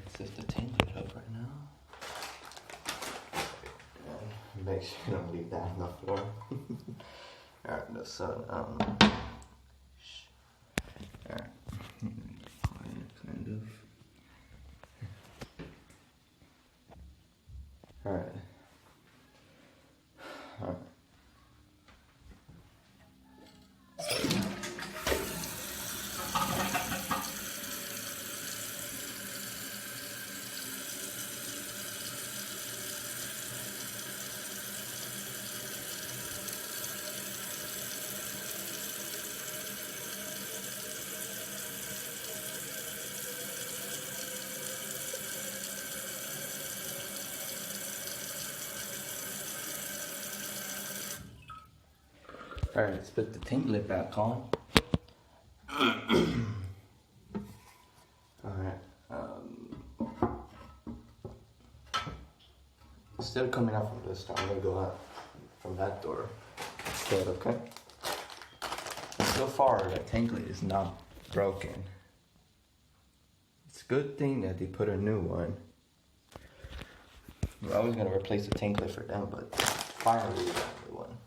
It's just a tank it up right now. Make sure you don't leave that on the floor. Alright, the sun, alright. Quiet, kind of. Alright. Alright. Alright, let's put the tank lid back on. Alright, instead of coming out from this door, I'm gonna go out from that door instead, okay? So far, the tank lid is not broken. It's a good thing that they put a new one. I was gonna replace the tank lid for them, but finally we got a new one.